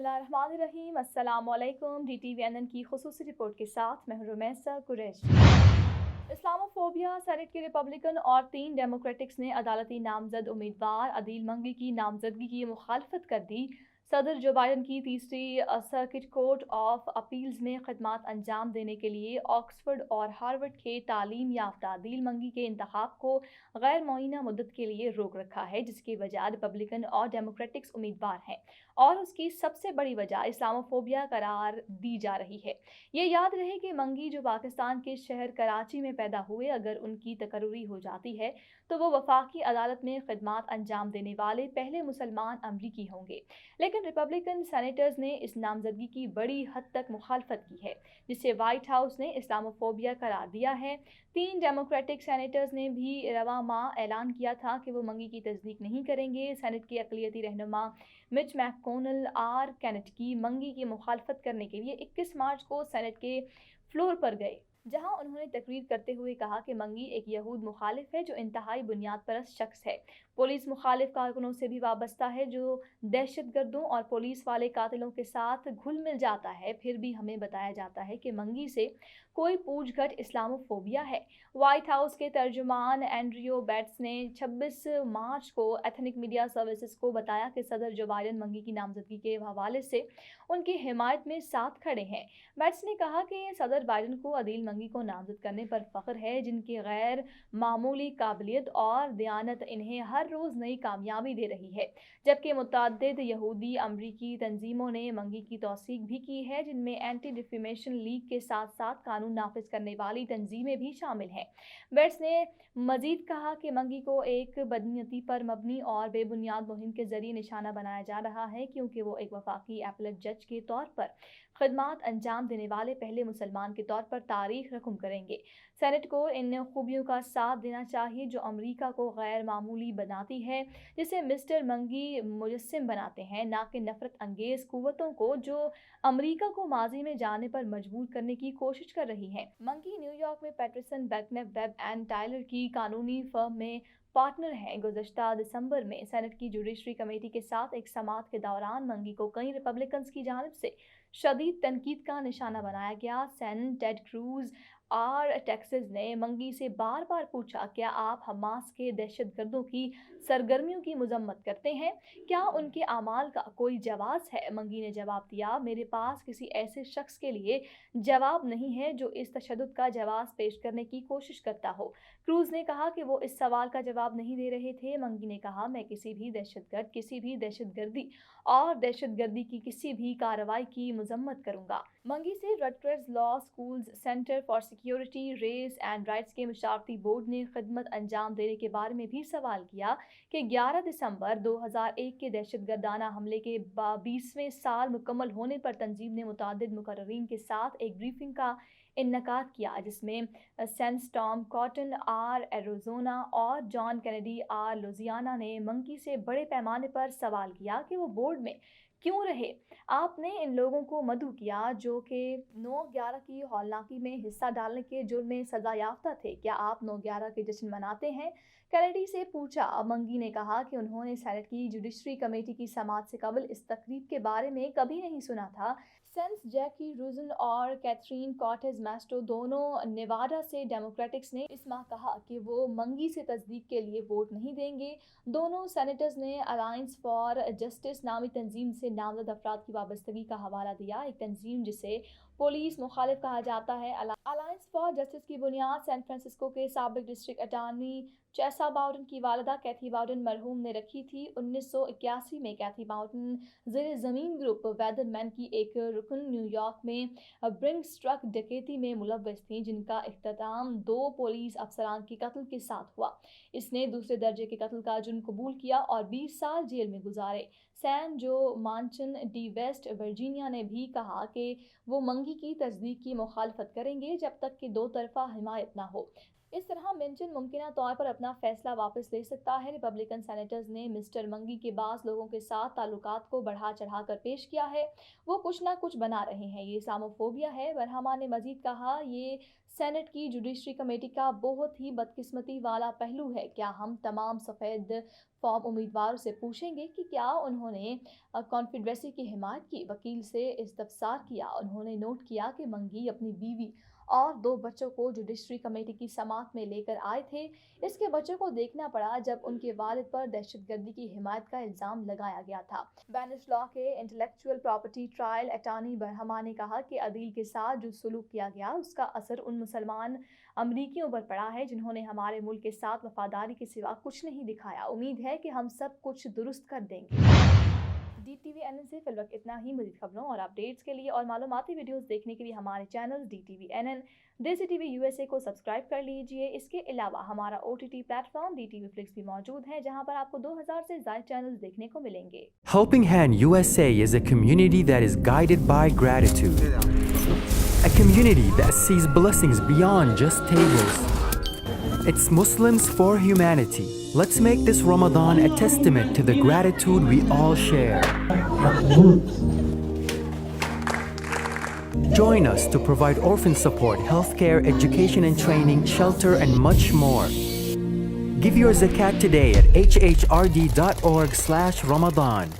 बिस्मिल्लाहिर्रहमानिर्रहीम। अस्सलाम वालेकुम। DTVNN की खुसूसी रिपोर्ट के साथ मैं हूं रुमैसा कुरैश। इस्लामोफोबिया सेनेट के रिपब्लिकन और 3 डेमोक्रेटिक्स ने अदालती नामजद उम्मीदवार अदील मंगी की नामजदगी की मुखालफत कर दी। सदर जो बाइडन की तीसरी सर्किट कोर्ट ऑफ अपील्स में खदमात अंजाम देने के लिए ऑक्सफोर्ड और हार्वर्ड के तालीम याफ्ता अदील मंगी के इंतखाब को गैर मुअय्यना मुद्दत के लिए रोक रखा है, जिसकी वजह रिपब्लिकन और डेमोक्रेटिक्स उम्मीदवार हैं और उसकी सबसे बड़ी वजह इस्लामोफोबिया करार दी जा रही है। ये याद रहे कि मंगी जो पाकिस्तान के शहर कराची में पैदा हुए, अगर उनकी तकर्री हो जाती है तो वो वफाकी अदालत में खदमात अंजाम देने वाले पहले मुसलमान अमरीकी होंगे। लेकिन रिपब्लिकन सेनेटर्स ने इस नामजदगी की बड़ी हद तक मुखालफत की है, जिसे व्हाइट हाउस ने इस्लामोफोबिया करार दिया है। 3 डेमोक्रेटिक सेनेटर्स ने भी रवा माह ऐलान किया था कि वो मंगी की तस्दीक नहीं करेंगे। सेनेट के अक़लियती रहनुमा मिच मैककोनल आर कैनेट की मंगी की मुखालफत करने के लिए 21 मार्च को सेनेट के फ्लोर पर गए, जहां उन्होंने तकरीर करते हुए कहा कि मंगी एक यहूद मुखालिफ है जो इंतहाई बुनियाद परस्त शख्स है, पुलिस मुखालिफ कारकुनों से भी वाबस्ता है, जो दहशतगर्दों और पुलिस वाले कातिलों के साथ घुल मिल जाता है। फिर भी हमें बताया जाता है कि मंगी से कोई पूछगछ इस्लामोफोबिया है। व्हाइट हाउस के तर्जुमान एंड्रियो बैट्स ने 26 मार्च को एथनिक मीडिया सर्विसेज को बताया कि सदर जो बाइडन मंगी की नामजदगी के हवाले से उनकी हिमायत में साथ खड़े हैं। बैट्स ने कहा कि सदर बाइडन को अदील मंगी को नामजद करने पर फख्र है, जिनकी गैर मामूली काबिलियत और दयानत इन्हें हर रोज़ नई कामयाबी दे रही है। जबकि मुतअद्दिद यहूदी अमरीकी तंजीमों ने मंगी की तौसीक भी की है, जिनमें एंटी डिफेमेशन लीग के साथ साथ कानून नाफिज करने वाली तंजीमें भी शामिल हैं। बेट्स ने मजीद कहा कि मंगी को एक बदनीयती पर मबनी और बेबुनियाद मुहिम के जरिए निशाना बनाया जा रहा है, क्योंकि वो एक वफाकी एपलेट जज के तौर पर खदमात अंजाम देने वाले पहले मुसलमान के तौर पर तारीख रकम करेंगे। सेनेट को इन खूबियों का साथ देना चाहिए जो अमरीका को गैर मामूली बनाती है, जिसे मिस्टर मंगी मुजस्सिम बनाते हैं, ना कि नफरत अंगेज कुव्वतों को जो अमरीका को माजी में जाने पर मजबूर करने की कोशिश कर रही हैं। मंगी न्यूयॉर्क में पैटरसन बैकनेप वेब एंड टाइलर की कानूनी फर्म में पार्टनर हैं। गुज़श्ता दिसंबर में सेनेट की जुडिशरी कमेटी के साथ एक समाअत के दौरान मंगी को कई रिपब्लिकन्स की जानिब से शदीद तनकीद का निशाना बनाया गया। Senator Ted Cruz R Texas ने मंगी से बार बार पूछा, क्या आप हमास के दहशतगर्दों की सरगर्मियों की मजम्मत करते हैं? क्या उनके अमाल का कोई जवाब है? मंगी ने जवाब दिया, मेरे पास किसी ऐसे शख्स के लिए जवाब नहीं है जो इस तशद्दुद का जवाब पेश करने की कोशिश करता हो। क्रूज ने कहा कि वो इस सवाल का जवाब नहीं दे रहे थे। मंगी ने कहा, मैं किसी भी दहशतगर्द, किसी भी दहशतगर्दी और दहशतगर्दी की किसी भी कार्रवाई की मजम्मत करूंगा। मंगी से Rutgers law school's center for security, race and rights के मुशावरती बोर्ड ने खिदमत अंजाम देने के बारे में भी सवाल किया कि 11 दिसंबर 2001 के दहशतगर्दाना हमले के 20वें साल मुकम्मल होने पर तंजीम ने मुतादिद मुकर्ररीन के साथ एक ब्रीफिंग का इन्नकाद किया, जिसमें sens Tom Cotton R Arizona और जॉन कैनेडी आर लुजियाना ने मंगी से बड़े पैमाने पर सवाल किया कि वो बोर्ड में क्यों रहे। आपने इन लोगों को मदऊ किया जो कि 9/11 की हौलनाकी में हिस्सा डालने के जुर्म में सजा याफ्ता थे। क्या आप 9/11 के जश्न मनाते हैं? कैनेडी से पूछा। मंगी ने कहा कि उन्होंने सेनेट की जुडिशरी कमेटी की समाअत से कबल इस तकरीब के बारे में कभी नहीं सुना था। सेंस जैकी रूजन और कैथरीन कॉर्टेज मैस्ट्रो, दोनों नेवाडा से डेमोक्रेटिक्स, ने इस माह कहा कि वो मंगी से तस्दीक के लिए वोट नहीं देंगे। दोनों सेनेटर्स ने अलायंस फॉर जस्टिस नामी तंजीम से नामजद अफराद की वाबस्तगी का हवाला दिया, एक तंजीम जिसे पुलिस मुखालिफ कहा जाता है। अलायंस फॉर जस्टिस की बुनियाद सैन फ्रांसिस्को के साबिक डिस्ट्रिक्ट अटॉर्नी चेसा बाउडन की वालिदा कैथी बाउडन मरहूम ने रखी थी। 1981 में कैथी बाउडन ज़ेरे ज़मीन ग्रुप वेदरमैन की एक रुकन न्यूयॉर्क में ब्रिंग्स ट्रक डकैती में मुलव्वस थी, जिनका इख्तिताम 2 पुलिस अफसरान के कत्ल के साथ हुआ। इसने दूसरे दर्जे के कत्ल का जुर्म कबूल किया और 20 साल जेल में गुजारे। सैन जो मांचन डी वेस्ट वर्जीनिया ने भी कहा कि वो मंगी की तस्दीक की मुखालफत करेंगे जब तक कि दो तरफा हिमायत ना हो। اس طرح منچن ممکنہ طور پر اپنا فیصلہ واپس لے سکتا ہے۔ ریپبلکن سینیٹرز نے مسٹر منگی کے بعض لوگوں کے ساتھ تعلقات کو بڑھا چڑھا کر پیش کیا ہے، وہ کچھ نہ کچھ بنا رہے ہیں، یہ اسلاموفوبیا ہے۔ برہما نے مزید کہا، یہ سینٹ کی جوڈیشری کمیٹی کا بہت ہی بدقسمتی والا پہلو ہے۔ کیا ہم تمام سفید فارم امیدواروں سے پوچھیں گے کہ کیا انہوں نے کانفیڈریسی کی حمایت کی؟ وکیل سے استفسار کیا۔ انہوں نے نوٹ کیا کہ منگی اپنی بیوی اور 2 بچوں کو جوڈیشری کمیٹی کی سماعت میں لے کر آئے تھے۔ اس کے بچوں کو دیکھنا پڑا جب ان کے والد پر دہشت گردی کی حمایت کا الزام لگایا گیا تھا۔ بینش لاء کے intellectual property trial attorney Brahma نے کہا کہ عدیل کے ساتھ جو سلوک کیا گیا اس کا اثر ان مسلمان امریکیوں پر پڑا ہے جنہوں نے ہمارے ملک کے ساتھ وفاداری کے سوا کچھ نہیں دکھایا۔ امید ہے کہ ہم سب کچھ درست کر دیں گے۔ DTV NN سے فی الوقت اتنا ہی۔ مزید خبروں اور اپڈیٹس کے لیے اور معلوماتی ویڈیوز دیکھنے کے لیے ہمارے چینل DTV NN دیسی ٹی وی USA کو سبسکرائب کر لیجئے۔ اس کے علاوہ ہمارا OTT plate form DTV Flix بھی موجود ہے جہاں پر آپ کو 2000 سے زائد چینلز دیکھنے کو ملیں گے۔ Helping Hand USA is a community that is guided by gratitude. A community that sees blessings beyond just tables. It's Muslims for humanity. Let's make this Ramadan a testament to the gratitude we all share. Join us to provide orphan support, healthcare, education and training, shelter, and much more. Give your zakat today at hhrd.org/Ramadan.